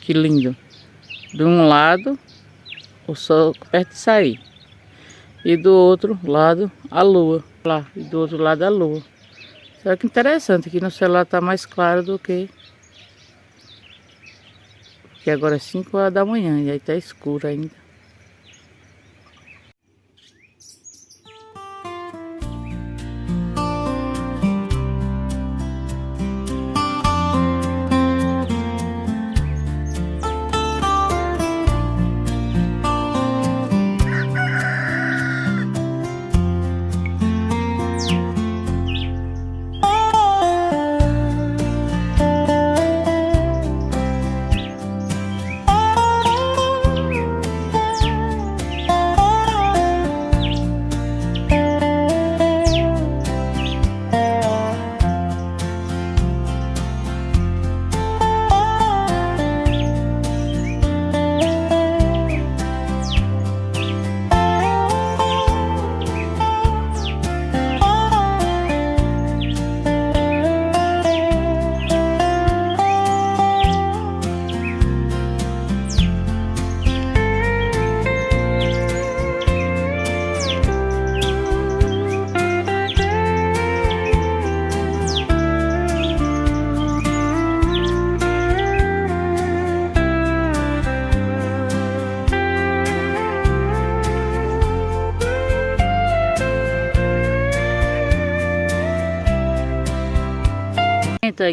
que lindo. De um lado, o sol perto de sair. E do outro lado, a lua. Lá, e do outro lado, a lua. Olha que interessante, aqui no celular tá mais claro do que... Porque agora é 5 horas da manhã e aí tá escuro ainda.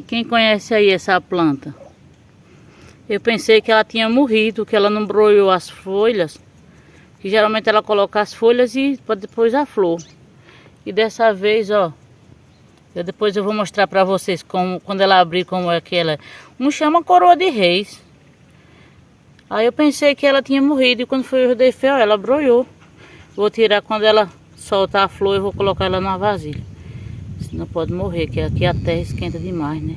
Quem conhece aí essa planta? Eu pensei que ela tinha morrido, que ela não broiou as folhas. Que geralmente ela coloca as folhas e depois a flor. E dessa vez, ó, depois eu vou mostrar pra vocês como, quando ela abrir, como é que ela é. Um chama coroa de reis. Aí eu pensei que ela tinha morrido e quando foi o defeito, ela broiou. Vou tirar quando ela soltar a flor, eu vou colocar ela numa vasilha. Senão pode morrer, que aqui a terra esquenta demais, né?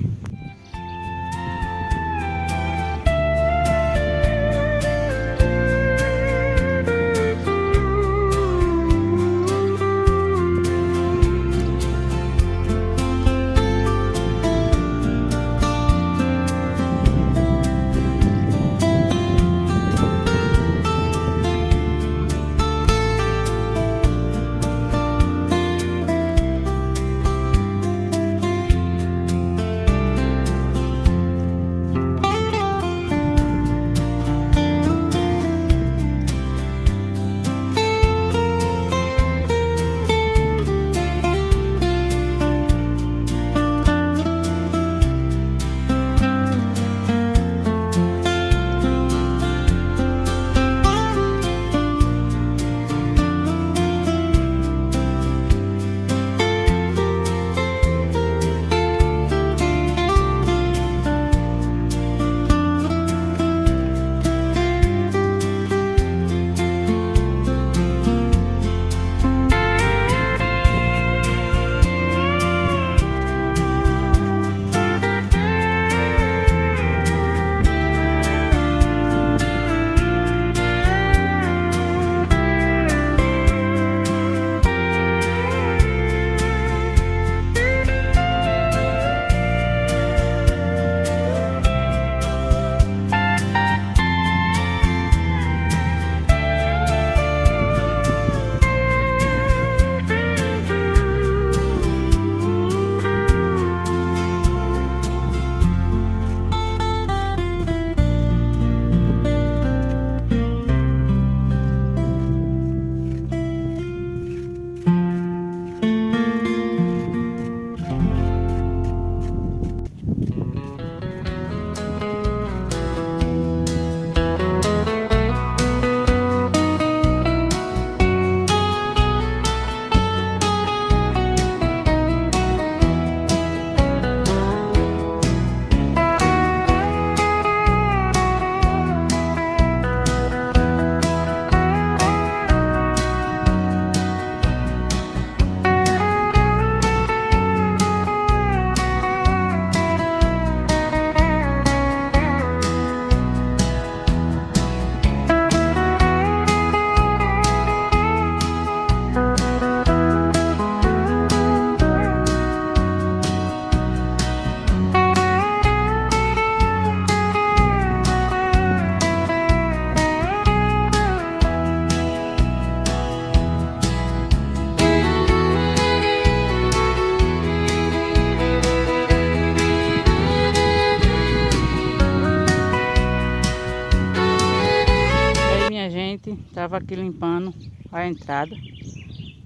estava aqui limpando a entrada,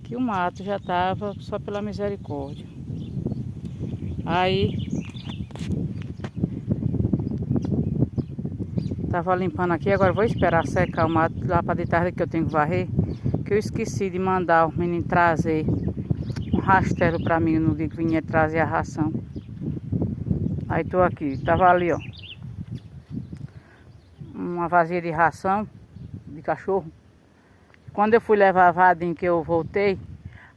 que o mato já estava só pela misericórdia. Aí tava limpando aqui, agora vou esperar secar o mato lá para de tarde que eu tenho que varrer, que eu esqueci de mandar o menino trazer um rastelo para mim no dia que vinha trazer a ração. Aí tô aqui, tava ali ó, uma vasilha de ração de cachorro. Quando eu fui levar a Vadinho, que eu voltei,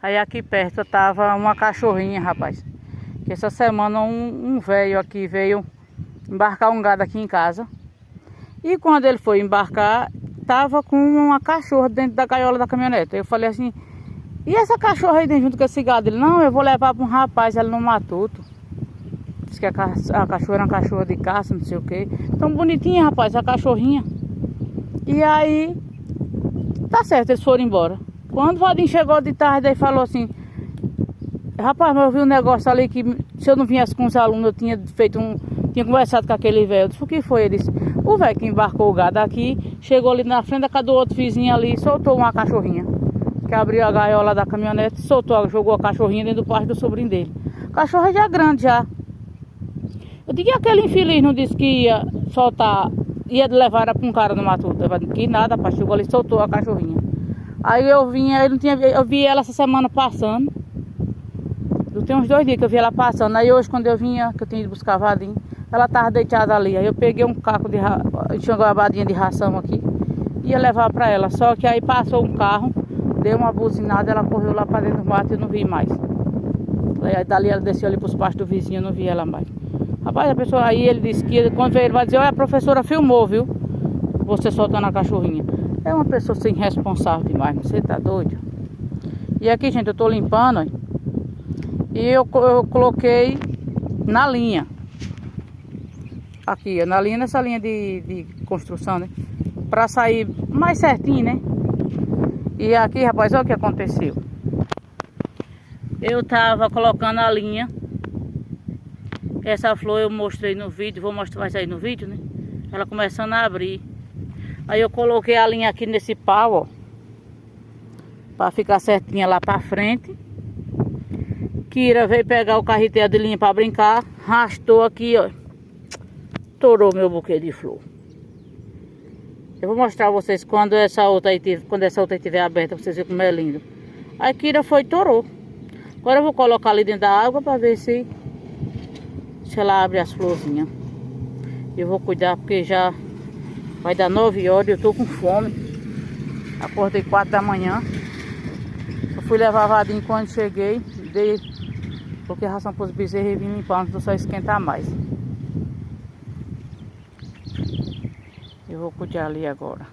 aí aqui perto tava uma cachorrinha, rapaz. Que essa semana um velho aqui veio embarcar um gado aqui em casa. E quando ele foi embarcar, tava com uma cachorra dentro da gaiola da caminhonete. Eu falei assim, e essa cachorra aí dentro junto com esse gado? Ele, não, eu vou levar para um rapaz ali no matuto. Diz que a cachorra era uma cachorra de caça, não sei o que. Tão bonitinha, rapaz, a cachorrinha. E aí, tá certo, eles foram embora. Quando o Vadinho chegou de tarde, aí falou assim, rapaz, mas eu vi um negócio ali que se eu não viesse com os alunos, eu tinha feito tinha conversado com aquele velho. Eu disse, o que foi? Ele disse, o velho que embarcou o gado aqui, chegou ali na frente da casa do outro vizinho ali e soltou uma cachorrinha. Que abriu a gaiola da caminhonete, soltou, jogou a cachorrinha dentro do quarto do sobrinho dele. A cachorra já é grande já. Eu digo, e aquele infeliz não disse que ia soltar, ia levar ela para um cara no matuto? Eu disse, que nada, rapaz, chegou ali e soltou a cachorrinha. Aí eu vinha, eu vi ela essa semana passando. Tem uns 2 dias que eu vi ela passando. Aí hoje quando eu vinha, que eu tinha ido buscar Vadinho, ela tava deitada ali. Aí eu peguei um caco de enxugou a vadinha de ração aqui, ia levar para ela. Só que aí passou um carro, deu uma buzinada, ela correu lá para dentro do mato e eu não vi mais. Aí dali ela desceu ali para os pastos do vizinho, eu não vi ela mais. Rapaz, a pessoa aí, ele disse que quando veio ele vai dizer, olha, a professora filmou, viu? Você soltando a cachorrinha. É uma pessoa sem responsável demais, você tá doido? E aqui, gente, eu tô limpando, ó, e eu coloquei na linha. Aqui, ó, na linha, nessa linha de construção, né? Pra sair mais certinho, né? E aqui, rapaz, olha o que aconteceu. Eu tava colocando a linha. Essa flor eu mostrei no vídeo, vou mostrar, vai sair no vídeo, né? Ela começando a abrir. Aí eu coloquei a linha aqui nesse pau, ó, pra ficar certinha lá pra frente. Kira veio pegar o carreteiro de linha pra brincar, arrastou aqui, ó, estourou meu buquê de flor. Eu vou mostrar a vocês quando essa outra aí estiver aberta, pra vocês verem como é lindo. A Kira foi e estourou. Agora eu vou colocar ali dentro da água pra ver se ela abre as florzinhas. Eu vou cuidar porque já vai dar 9 horas e eu tô com fome. Acordei 4 da manhã. Eu fui levar Vadinho quando cheguei, coloquei ração para os bezerros e vim limpando, não só esquentar mais. Eu vou cuidar ali agora.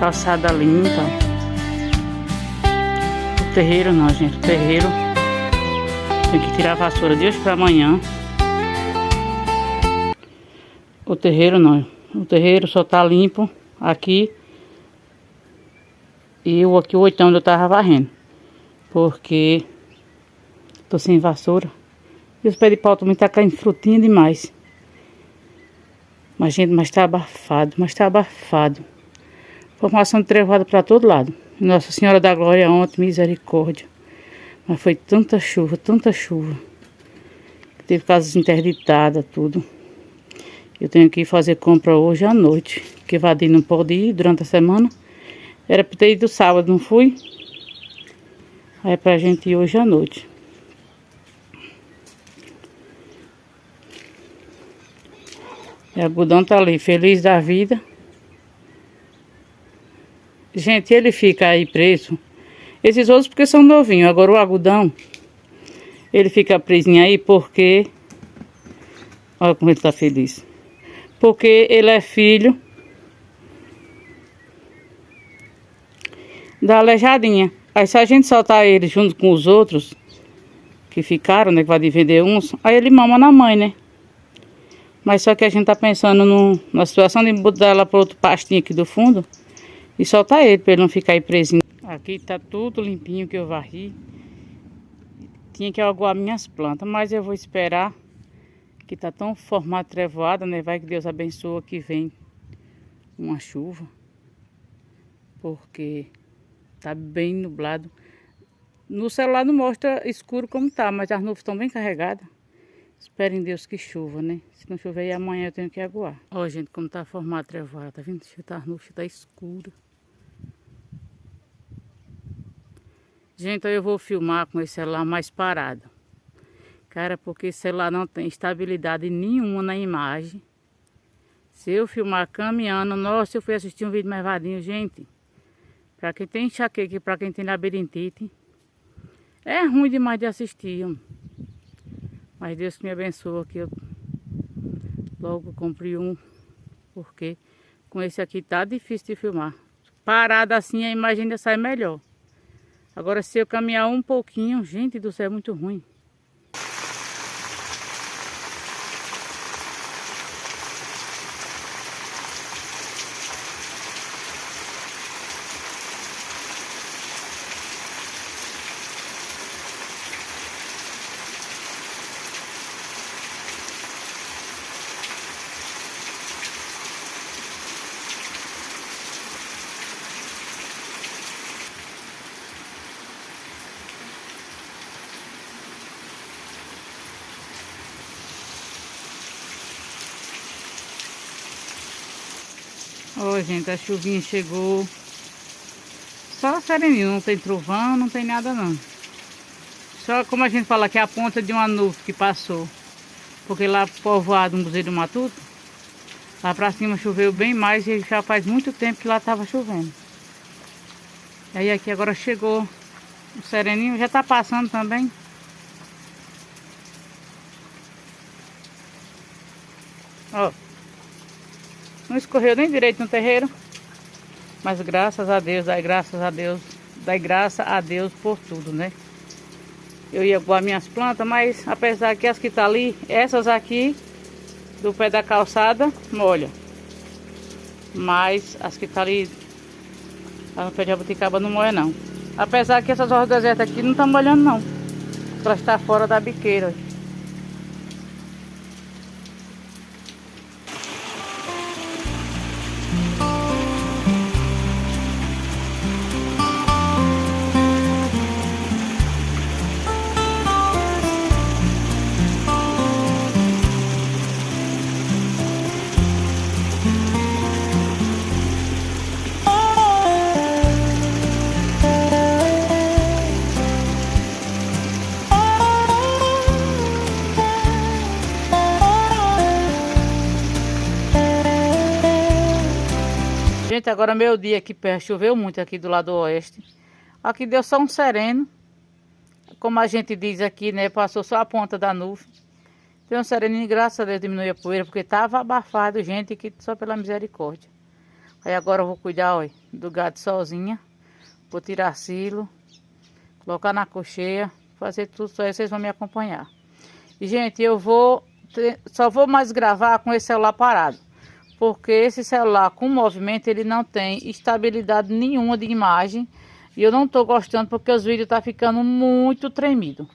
calçada limpa. O terreiro não, gente. O terreiro tem que tirar a vassoura de hoje pra amanhã. O terreiro não. O terreiro só tá limpo aqui. E eu aqui o oitão onde eu tava varrendo. Porque tô sem vassoura. E os pés de pau também tá caindo frutinha demais. Mas, gente, mas tá abafado. Mas tá abafado. Formação de trevoada pra todo lado. Nossa Senhora da Glória ontem, misericórdia. Mas foi tanta chuva, tanta chuva. Teve casas interditadas, tudo. Eu tenho que fazer compra hoje à noite. Porque Vadir não pode ir durante a semana. Era pra ter ido sábado, não fui? Aí é pra gente ir hoje à noite. E o algodão tá ali, feliz da vida. Gente, ele fica aí preso. Esses outros porque são novinhos. Agora o algodão, ele fica presinho aí porque... Olha como ele tá feliz. Porque ele é filho da aleijadinha. Aí se a gente soltar ele junto com os outros que ficaram, né, que vai vender uns, aí ele mama na mãe, né? Mas só que a gente tá pensando na situação de botar ela para outro pastinho aqui do fundo e soltar ele para ele não ficar aí presinho. Aqui tá tudo limpinho que eu varri. Tinha que aguar minhas plantas, mas eu vou esperar, que tá tão formado trevoada, né? Vai que Deus abençoa que vem uma chuva, porque tá bem nublado. No celular não mostra escuro como tá, mas as nuvens estão bem carregadas. Espero em Deus que chova, né? Se não chover aí amanhã eu tenho que aguar. Ó, gente, como tá formado trevoada, tá vendo? As nuvens tá escura. Gente, eu vou filmar com esse celular mais parado. Cara, porque esse celular não tem estabilidade nenhuma na imagem. Se eu filmar caminhando, nossa, eu fui assistir um vídeo mais vadinho, gente. Pra quem tem enxaqueca e pra quem tem labirintite, é ruim demais de assistir. Mas Deus que me abençoa que eu logo comprei um. Porque com esse aqui tá difícil de filmar. Parado assim a imagem ainda sai melhor. Agora se eu caminhar um pouquinho, gente do céu, é muito ruim. Ó, gente, a chuvinha chegou. Só sereninho, não tem trovão, não tem nada não. Só como a gente fala que é a ponta de uma nuvem que passou. Porque lá povoado no Buzeiro do Matuto, lá pra cima choveu bem mais e já faz muito tempo que lá tava chovendo. Aí aqui agora chegou o sereninho, já tá passando também. Ó. Não escorreu nem direito no terreiro. Mas graças a Deus, dai graças a Deus, dai graça a Deus por tudo, né? Eu ia aguar minhas plantas, mas apesar que as que tá ali, essas aqui do pé da calçada, molha. Mas as que tá ali, no pé de jabuticaba não molha não. Apesar que essas horas desertas aqui não estão molhando não. Elas estão fora da biqueira. Gente, agora meu dia aqui perto, choveu muito aqui do lado oeste. Aqui deu só um sereno. Como a gente diz aqui, né? Passou só a ponta da nuvem. Deu um sereninho, graças a Deus diminuiu a poeira, porque tava abafado, gente, que só pela misericórdia. Aí agora eu vou cuidar, ó, do gado sozinha. Vou tirar silo, colocar na cocheia, fazer tudo, só aí vocês vão me acompanhar. E, gente, só vou mais gravar com esse celular parado. Porque esse celular com movimento, ele não tem estabilidade nenhuma de imagem. E eu não tô gostando porque os vídeos tá ficando muito tremido.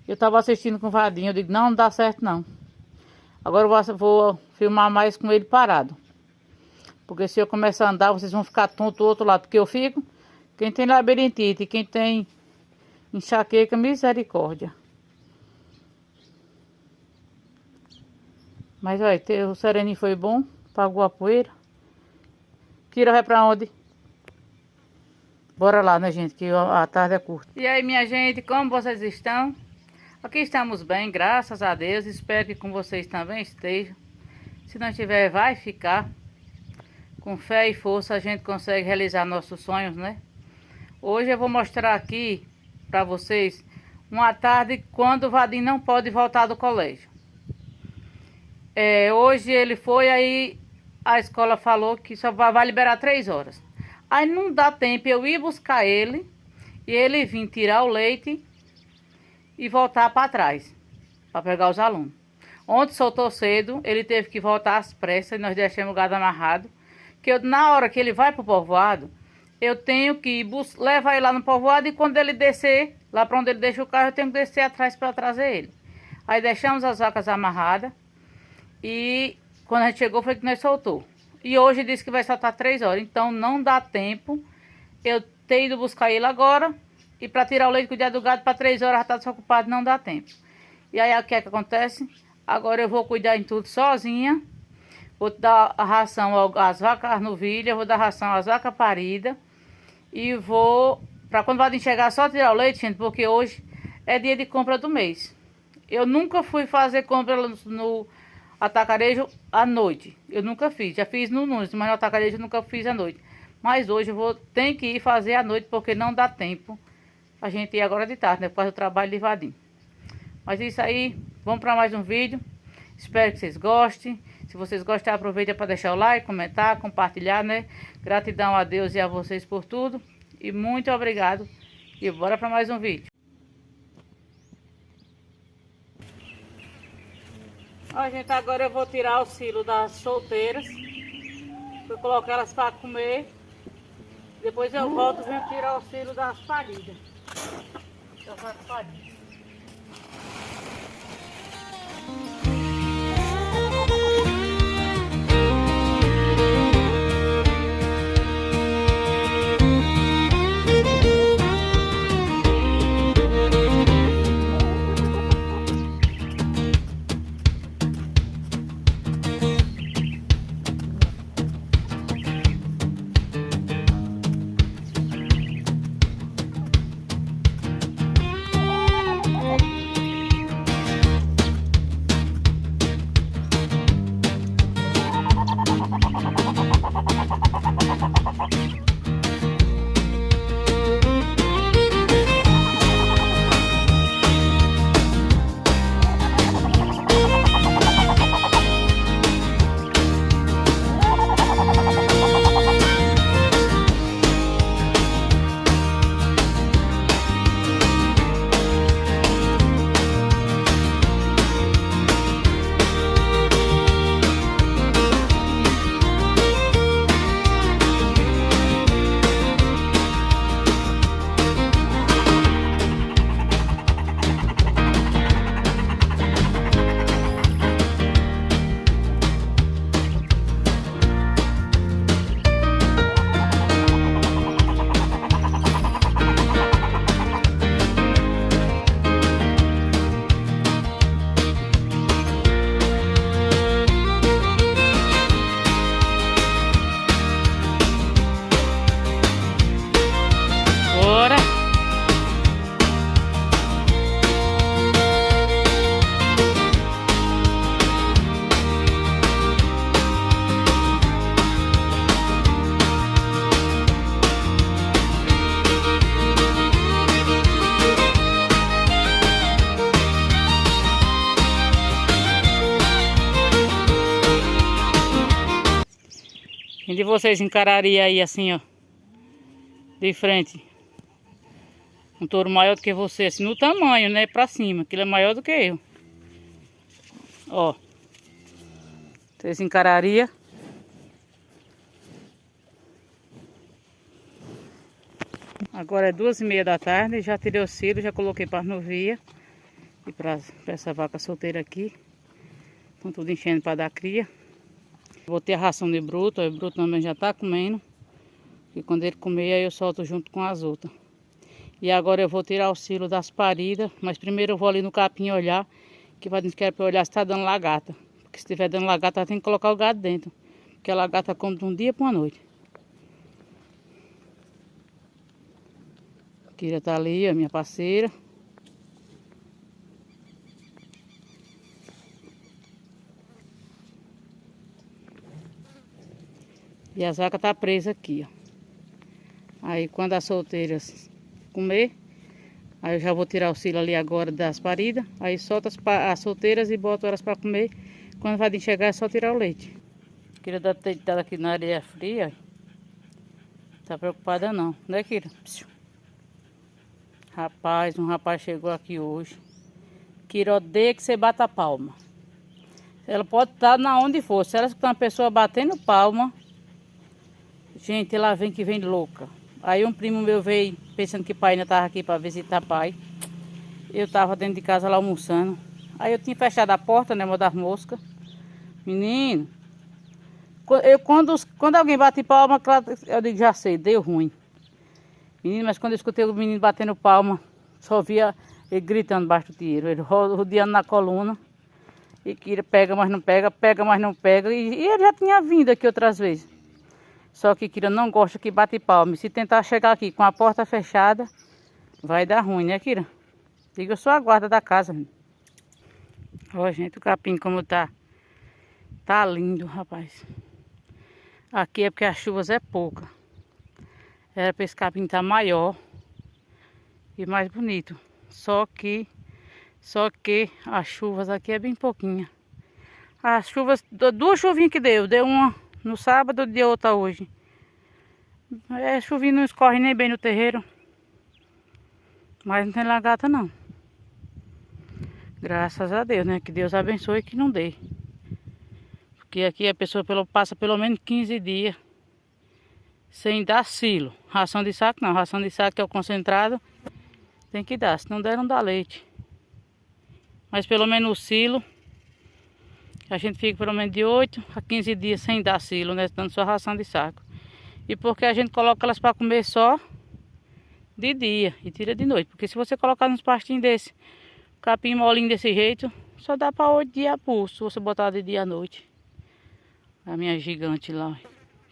Eu tava assistindo com o Vadinho, eu digo, não dá certo não. Agora eu vou filmar mais com ele parado. Porque se eu começar a andar, vocês vão ficar tonto do outro lado. Porque eu fico, quem tem labirintite, quem tem enxaqueca, misericórdia. Mas olha, o sereninho foi bom, apagou a poeira. Kira vai pra onde? Bora lá, né, gente, que a tarde é curta. E aí, minha gente, como vocês estão? Aqui estamos bem, graças a Deus. Espero que com vocês também estejam. Se não estiver, vai ficar. Com fé e força a gente consegue realizar nossos sonhos, né? Hoje eu vou mostrar aqui pra vocês uma tarde quando o Vadinho não pode voltar do colégio. Hoje ele foi, aí a escola falou que só vai liberar 3 horas. Aí não dá tempo eu ir buscar ele e ele vir tirar o leite e voltar para trás, para pegar os alunos. Ontem soltou cedo, ele teve que voltar às pressas e nós deixamos o gado amarrado. Que na hora que ele vai pro povoado, eu tenho que levar ele lá no povoado e quando ele descer, lá para onde ele deixa o carro, eu tenho que descer atrás para trazer ele. Aí deixamos as vacas amarradas e quando a gente chegou foi que nós soltou. E hoje disse que vai soltar 3 horas, então não dá tempo eu ter ido buscar ele agora. E para tirar o leite e cuidar do gado para 3 horas já está desocupado, não dá tempo. E aí o que é que acontece? Agora eu vou cuidar em tudo sozinha. Vou dar a ração às vacas novilhas, vou dar ração às vacas paridas. E vou, para quando vai chegar, só tirar o leite, gente, porque hoje é dia de compra do mês. Eu nunca fui fazer compra no atacarejo à noite. Eu nunca fiz, já fiz no Nunes, mas no atacarejo eu nunca fiz à noite. Mas hoje eu tenho que ir fazer à noite, porque não dá tempo a gente ir agora de tarde, né? Por causa do trabalho de Vadinho. Mas isso aí, vamos para mais um vídeo. Espero que vocês gostem. Se vocês gostaram, aproveita para deixar o like, comentar, compartilhar, né? Gratidão a Deus e a vocês por tudo. E muito obrigado. E bora para mais um vídeo. Ó, gente, agora eu vou tirar o silo das solteiras. Vou colocar elas para comer. Depois eu volto e venho tirar o silo das paridas. Quem de vocês encararia aí assim, ó, de frente? Um touro maior do que você, assim, no tamanho, né? Pra cima, que ele é maior do que eu. Ó. Vocês encarariam? Agora é 2h30 da tarde, já tirei o cio, já coloquei para novia. E para essa vaca solteira aqui. Estão tudo enchendo para dar cria. Vou ter a ração de bruto, o bruto também já tá comendo. E quando ele comer, aí eu solto junto com as outras. E agora eu vou tirar o cio das paridas, mas primeiro eu vou ali no capim olhar, que vai querer para olhar se tá dando lagarta. Porque se estiver dando lagarta, tem que colocar o gado dentro. Porque a lagarta come de um dia para uma noite. A Kira tá ali, a minha parceira. E as vacas tá presa aqui, ó. Aí quando as solteiras comer, aí eu já vou tirar o cio ali agora das paridas. Aí solto as solteiras e boto elas para comer. Quando vai enxergar é só tirar o leite. Kira tá deitada aqui na areia fria. Tá preocupada não, né, Kira? Rapaz, um rapaz chegou aqui hoje. Kira odeia que você bata a palma. Ela pode estar na onde for. Se ela escutar uma pessoa batendo palma, gente, ela vem que vem louca. Aí um primo meu veio pensando que pai ainda estava aqui para visitar pai. Eu estava dentro de casa lá almoçando. Aí eu tinha fechado a porta, né, das moscas. Menino, quando alguém bate palma, eu digo, já sei, deu ruim. Menino, mas quando eu escutei o menino batendo palma, só via ele gritando baixo do tiro. Ele rodeando na coluna. E que pega, mas não pega, pega, mas não pega. E ele já tinha vindo aqui outras vezes. Só que Kira não gosta que bate palma. Se tentar chegar aqui com a porta fechada, vai dar ruim, né, Kira? Diga, eu sou a guarda da casa. Ó, gente, o capim como tá. Tá lindo, rapaz. Aqui é porque as chuvas é pouca. Era para esse capim estar maior e mais bonito. Só que as chuvas aqui é bem pouquinha. As chuvas, duas chuvinhas que deu. Deu uma no sábado e outra hoje. É, chuvinha não escorre nem bem no terreiro. Mas não tem lagarta não. Graças a Deus, né? Que Deus abençoe e que não dê. Porque aqui a pessoa passa pelo menos 15 dias sem dar silo. Ração de saco não. Ração de saco que é o concentrado. Tem que dar. Se não der, não dá leite. Mas pelo menos o silo. A gente fica pelo menos de 8 a 15 dias sem dar silo, né? Dando só ração de saco. E porque a gente coloca elas para comer só de dia e tira de noite. Porque se você colocar nos pastinhos desse, capim molinho desse jeito, só dá para 8 dias a pulso, se você botar de dia à noite. A minha gigante lá,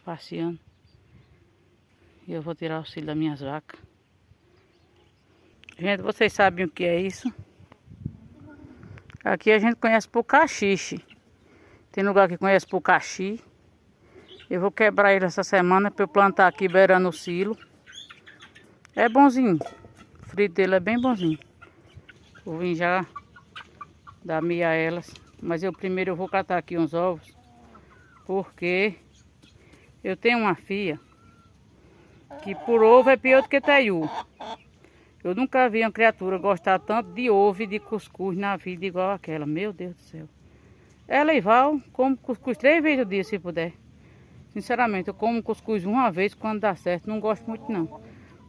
passeando. E eu vou tirar o cio das minhas vacas. Gente, vocês sabem o que é isso? Aqui a gente conhece por caxixe. Tem lugar que conhece por caxi. Eu vou quebrar ele essa semana para eu plantar aqui beirando o silo. É bonzinho. O frito dele é bem bonzinho. Vou vir já dar meia a elas. Mas primeiro eu vou catar aqui uns ovos. Porque eu tenho uma filha que por ovo é pior do que taiú. Eu nunca vi uma criatura gostar tanto de ovo e de cuscuz na vida igual aquela. Meu Deus do céu. Ela e Val como cuscuz 3 vezes ao dia se puder. Sinceramente, eu como cuscuz uma vez quando dá certo. Não gosto muito não.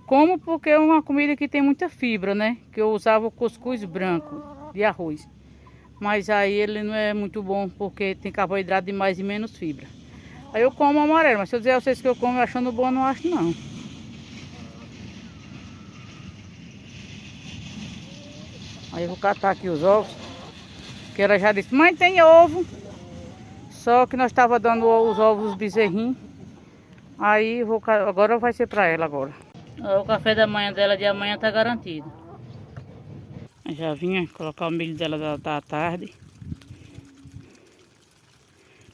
Como porque é uma comida que tem muita fibra, né? Que eu usava o cuscuz branco de arroz. Mas aí ele não é muito bom porque tem carboidrato demais e menos fibra. Aí eu como amarelo. Mas se eu dizer a vocês que eu como achando bom, não acho não. Aí eu vou catar aqui os ovos. Que ela já disse, mãe, tem ovo. Só que nós estava dando os ovos dos bezerrinhos. Aí agora vai ser para ela agora. O café da manhã dela de amanhã tá garantido. Eu já vinha colocar o milho dela da tarde.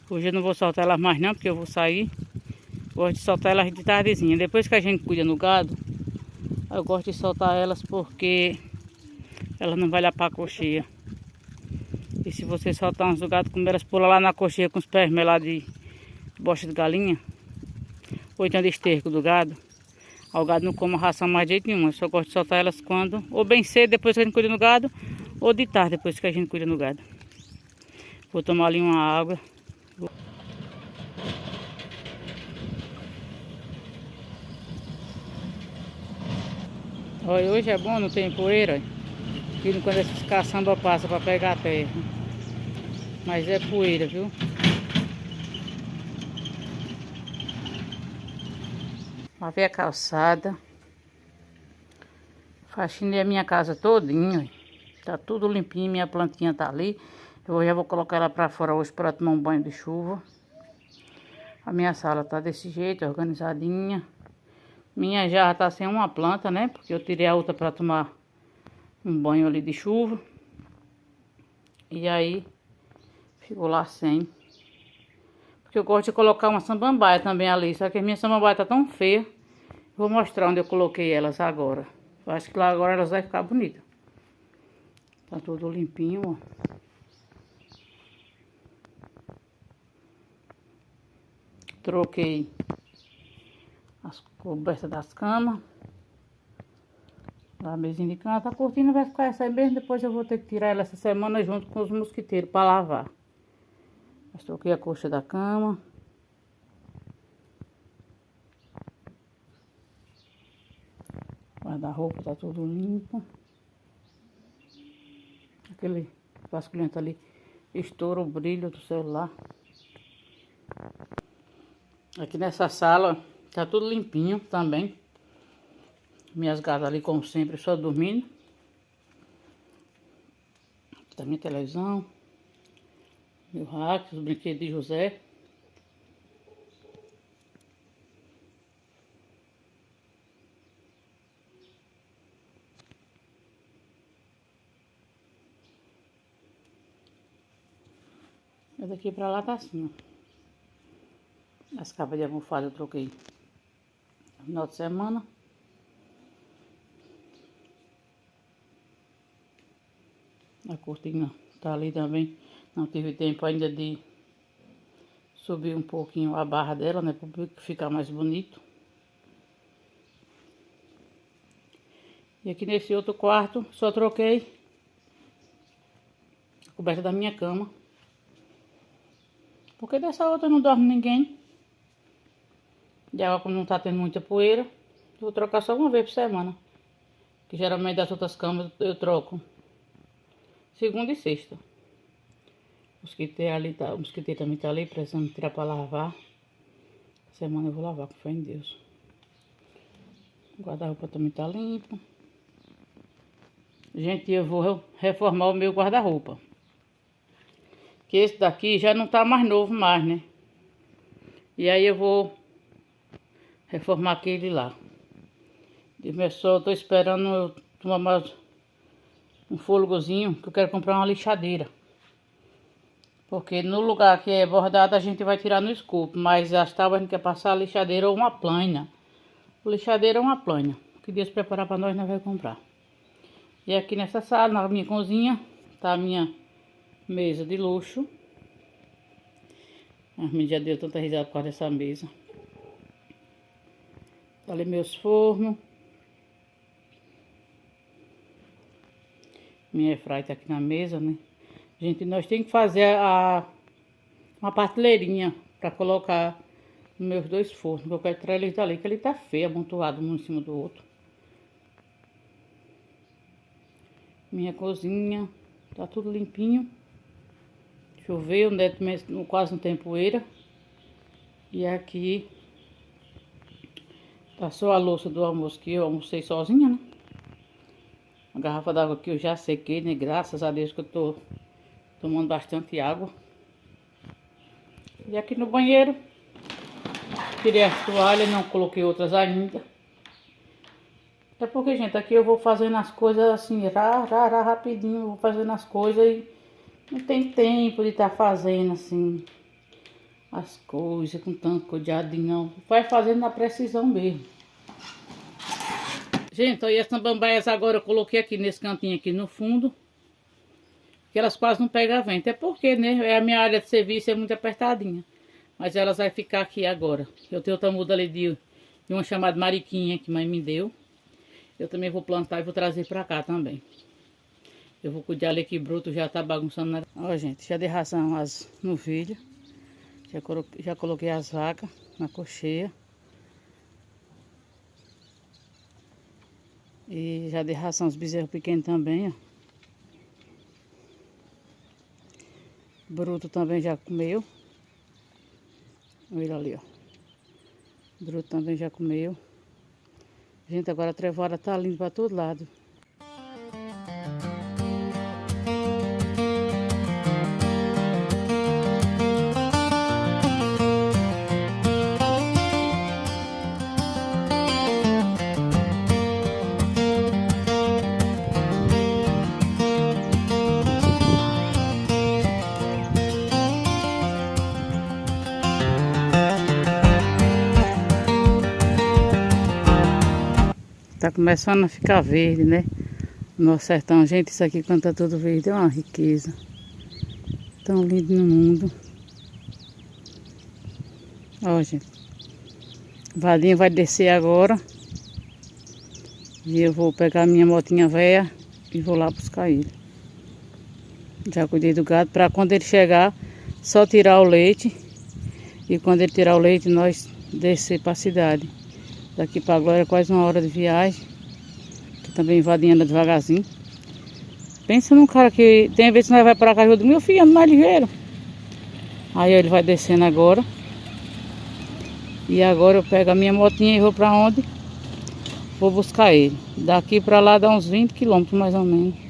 Hoje eu não vou soltar elas mais não, porque eu vou sair. Gosto de soltar elas de tardezinha. Depois que a gente cuida no gado, eu gosto de soltar elas porque elas não vai lá para a cocheia. E se você soltar uns do gado, como elas pulam lá na cocheia com os pés melados de bosta de galinha, ou então de esterco do gado. O gado não come a ração mais de jeito nenhum. Eu só gosto de soltar elas quando, ou bem cedo depois que a gente cuida no gado, ou de tarde depois que a gente cuida no gado. Vou tomar ali uma água. Olha, hoje é bom, não tem poeira. E quando esses caçamba passam para pegar a terra. Mas é poeira, viu? Lavei a calçada. Faxinei a minha casa todinha. Tá tudo limpinho, minha plantinha tá ali. Eu já vou colocar ela pra fora hoje para tomar um banho de chuva. A minha sala tá desse jeito, organizadinha. Minha jarra tá sem uma planta, né? Porque eu tirei a outra para tomar um banho ali de chuva. E aí ficou lá sem. Porque eu gosto de colocar uma samambaia também ali. Só que a minha samambaia tá tão feia. Vou mostrar onde eu coloquei elas agora. Eu acho que lá agora elas vão ficar bonitas. Tá tudo limpinho, ó. Troquei as cobertas das camas. A mesinha de cama, a cortina vai ficar essa aí mesmo. Depois eu vou ter que tirar ela essa semana junto com os mosquiteiros para lavar. Mas troquei a coxa da cama. Guarda-roupa tá tudo limpo. Aquele vasculhento ali estoura o brilho do celular. Aqui nessa sala tá tudo limpinho também. Minhas gatas ali, como sempre, só dormindo. Aqui tá minha televisão. Meu rack, os brinquedos de José. E daqui pra lá tá assim, ó. As capas de almofada eu troquei no final de semana. A cortina tá ali também. Não tive tempo ainda de subir um pouquinho a barra dela, né? Para ficar mais bonito. E aqui nesse outro quarto só troquei a coberta da minha cama. Porque dessa outra não dorme ninguém. E agora, como não tá tendo muita poeira, vou trocar só uma vez por semana. Que geralmente das outras camas eu troco segunda e sexta. O mosquiteiro ali tá, o mosquiteiro também tá ali, precisando tirar pra lavar. Semana eu vou lavar, com fé em Deus. O guarda-roupa também tá limpo. Gente, eu vou reformar o meu guarda-roupa. Que esse daqui já não tá mais novo mais, né? E aí eu vou reformar aquele lá. Eu tô esperando eu tomar mais um fôlegozinho, que eu quero comprar uma lixadeira. Porque no lugar que é bordado a gente vai tirar no escopo, mas as tábuas a gente quer passar a lixadeira ou uma plana. Lixadeira ou uma plana. Que Deus preparar para nós vai comprar. E aqui nessa sala, na minha cozinha, tá a minha mesa de luxo. A minha já deu tanta risada por causa dessa mesa. Tá ali meus fornos. Minha airfryer tá aqui na mesa, né? Gente, nós temos que fazer uma prateleirinha para colocar nos meus dois fornos. Eu quero tirar eles dali, que ele tá feio, amontoado um em cima do outro. Minha cozinha, tá tudo limpinho. Choveu, né? Quase não tem poeira. E aqui tá só a louça do almoço, que eu almocei sozinha, né? A garrafa d'água que eu já sequei, né? Graças a Deus que eu tô tomando bastante água. E aqui no banheiro, tirei as toalhas, não coloquei outras ainda. É porque, gente, aqui eu vou fazendo as coisas assim, rapidinho, vou fazendo as coisas e não tem tempo de estar fazendo assim as coisas com tanto cuidadinho, não. Vai fazendo na precisão mesmo. Gente, olha, as tambambaias agora eu coloquei aqui nesse cantinho aqui no fundo. Que elas quase não pegam vento. É porque, né, a minha área de serviço é muito apertadinha. Mas elas vai ficar aqui agora. Eu tenho outra muda ali de uma chamada mariquinha que mãe me deu. Eu também vou plantar e vou trazer pra cá também. Eu vou cuidar ali que broto já tá bagunçando. Né? Ó, gente, já dei ração no vídeo. Já coloquei as vacas na cocheia. E já dei ração aos bezerros pequenos também, ó. Bruto também já comeu. Olha ali, ó. Bruto também já comeu. Gente, agora a trevora tá lindo pra todo lado. Tá começando a ficar verde, né? Nosso sertão, gente, isso aqui quando tá tudo verde é uma riqueza. Tão lindo no mundo. Ó, gente. O Vadinho vai descer agora. E eu vou pegar minha motinha velha e vou lá buscar ele. Já cuidei do gado para quando ele chegar, só tirar o leite. E quando ele tirar o leite, nós descer para a cidade. Daqui para Glória é quase 1 hora de viagem. Que também Vadinho anda devagarzinho. Pensa num cara que tem vezes que nós vai para cá e meu filho anda mais ligeiro. Aí ele vai descendo agora. E agora eu pego a minha motinha e vou para onde? Vou buscar ele. Daqui para lá dá uns 20 quilômetros mais ou menos.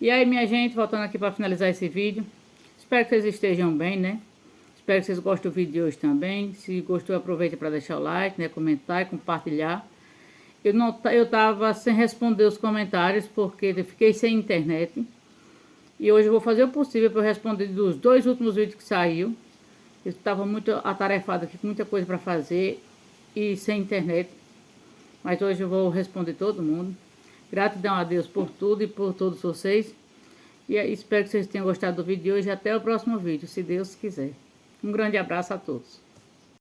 E aí, minha gente, voltando aqui para finalizar esse vídeo. Espero que vocês estejam bem, né? Espero que vocês gostem do vídeo de hoje também. Se gostou, aproveita para deixar o like, né? Comentar e compartilhar. Eu tava sem responder os comentários porque eu fiquei sem internet. E hoje eu vou fazer o possível para responder dos 2 últimos vídeos que saiu. Eu estava muito atarefado aqui, com muita coisa para fazer e sem internet. Mas hoje eu vou responder todo mundo. Gratidão a Deus por tudo e por todos vocês. E espero que vocês tenham gostado do vídeo de hoje. Até o próximo vídeo, se Deus quiser. Um grande abraço a todos.